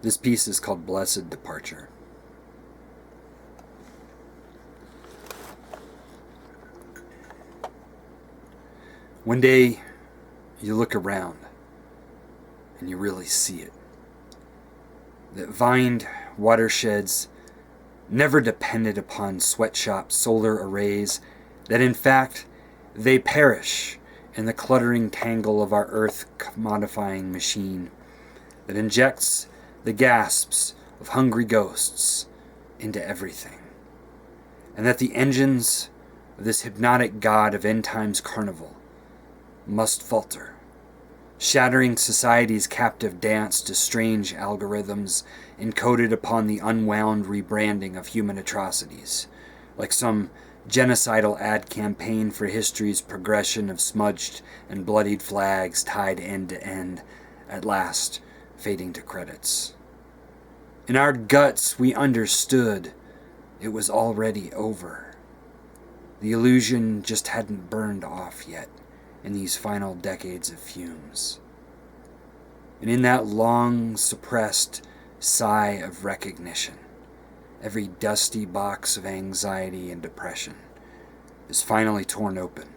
This piece is called Blessed Departure. One day, you look around and you really see it. That vined watersheds never depended upon sweatshop solar arrays, that in fact they perish in the cluttering tangle of our earth commodifying machine that injects the gasps of hungry ghosts into everything. And that the engines of this hypnotic god of end times carnival must falter, shattering society's captive dance to strange algorithms encoded upon the unwound rebranding of human atrocities, like some genocidal ad campaign for history's progression of smudged and bloodied flags tied end to end, at last fading to credits. In our guts, we understood it was already over. The illusion just hadn't burned off yet in these final decades of fumes. And in that long, suppressed sigh of recognition, every dusty box of anxiety and depression is finally torn open.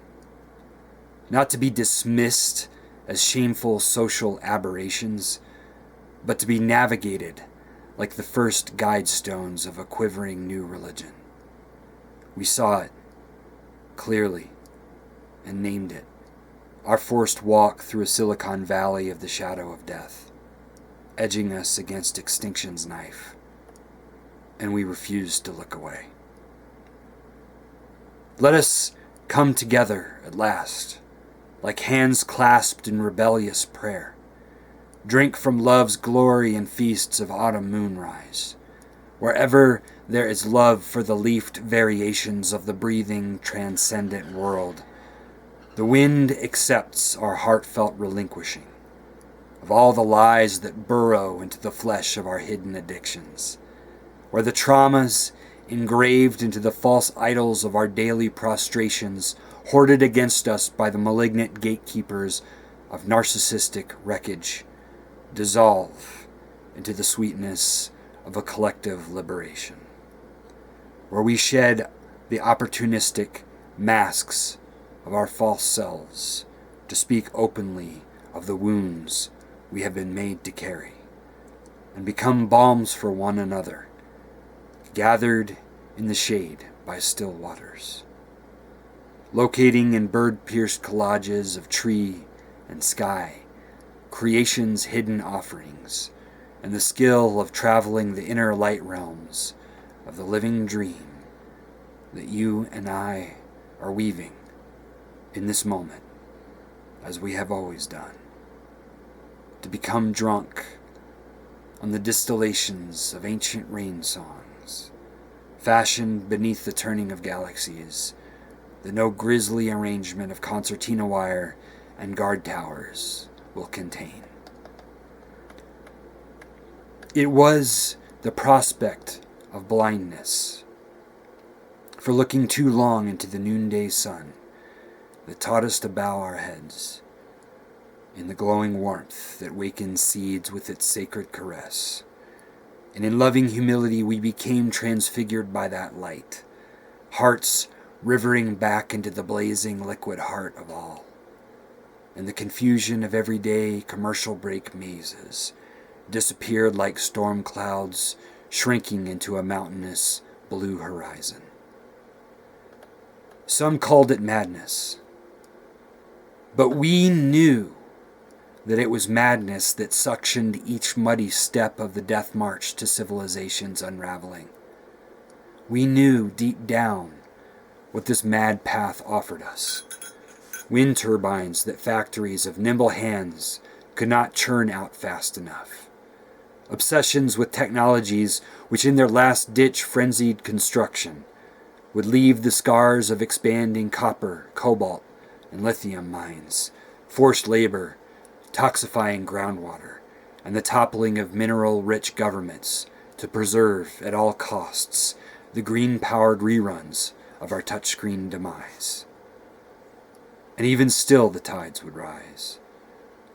Not to be dismissed as shameful social aberrations, but to be navigated like the first guidestones of a quivering new religion. We saw it clearly and named it. Our forced walk through a Silicon Valley of the shadow of death, edging us against extinction's knife, and we refused to look away. Let us come together at last, like hands clasped in rebellious prayer, drink from love's glory and feasts of autumn moonrise, wherever there is love for the leafed variations of the breathing, transcendent world. The wind accepts our heartfelt relinquishing of all the lies that burrow into the flesh of our hidden addictions, where the traumas engraved into the false idols of our daily prostrations, hoarded against us by the malignant gatekeepers of narcissistic wreckage, dissolve into the sweetness of a collective liberation, where we shed the opportunistic masks of our false selves to speak openly of the wounds we have been made to carry, and become balms for one another, gathered in the shade by still waters, locating in bird-pierced collages of tree and sky creation's hidden offerings, and the skill of traveling the inner light realms of the living dream that you and I are weaving in this moment, as we have always done, to become drunk on the distillations of ancient rain songs, fashioned beneath the turning of galaxies, that no grisly arrangement of concertina wire and guard towers will contain. It was the prospect of blindness, for looking too long into the noonday sun, that taught us to bow our heads in the glowing warmth that wakens seeds with its sacred caress. And in loving humility we became transfigured by that light, hearts rivering back into the blazing liquid heart of all. And the confusion of everyday commercial break mazes disappeared like storm clouds shrinking into a mountainous blue horizon. Some called it madness, but we knew that it was madness that suctioned each muddy step of the death march to civilization's unraveling. We knew deep down what this mad path offered us. Wind turbines that factories of nimble hands could not churn out fast enough. Obsessions with technologies which in their last-ditch frenzied construction would leave the scars of expanding copper, cobalt, and lithium mines, forced labor, toxifying groundwater, and the toppling of mineral-rich governments to preserve at all costs the green-powered reruns of our touchscreen demise. And even still the tides would rise,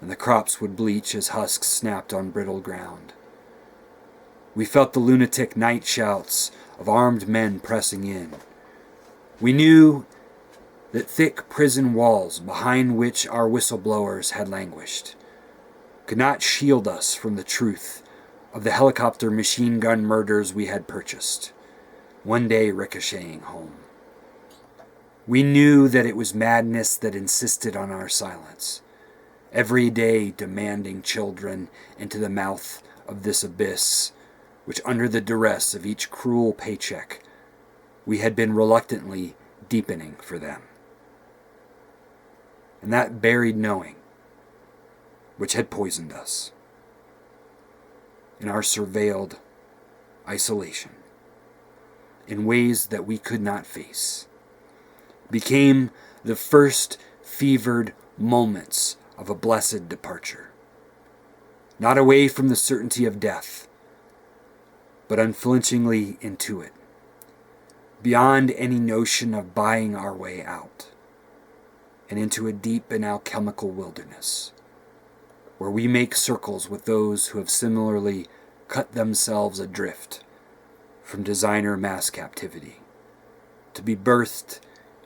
and the crops would bleach as husks snapped on brittle ground, We felt the lunatic night shouts of armed men pressing in. We knew that thick prison walls behind which our whistleblowers had languished could not shield us from the truth of the helicopter machine gun murders we had purchased, one day ricocheting home. We knew that it was madness that insisted on our silence, every day demanding children into the mouth of this abyss, which under the duress of each cruel paycheck, we had been reluctantly deepening for them. And that buried knowing, which had poisoned us, in our surveilled isolation, in ways that we could not face, became the first fevered moments of a blessed departure. Not away from the certainty of death, but unflinchingly into it, beyond any notion of buying our way out, and into a deep and alchemical wilderness, where we make circles with those who have similarly cut themselves adrift from designer mass captivity, to be birthed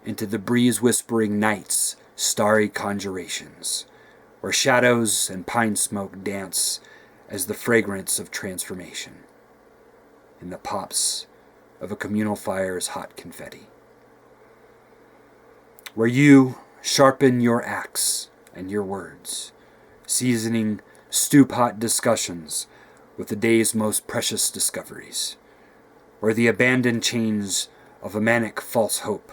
into the breeze-whispering night's starry conjurations, where shadows and pine smoke dance as the fragrance of transformation, in the pops of a communal fire's hot confetti, where you sharpen your axe and your words, seasoning stew-pot discussions with the day's most precious discoveries, where the abandoned chains of a manic false hope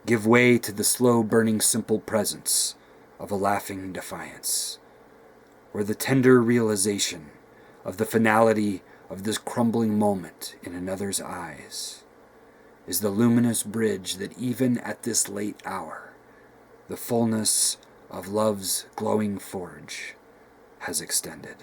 give way to the slow-burning simple presence of a laughing defiance, where the tender realization of the finality of this crumbling moment in another's eyes is the luminous bridge that even at this late hour, the fullness of love's glowing forge has extended.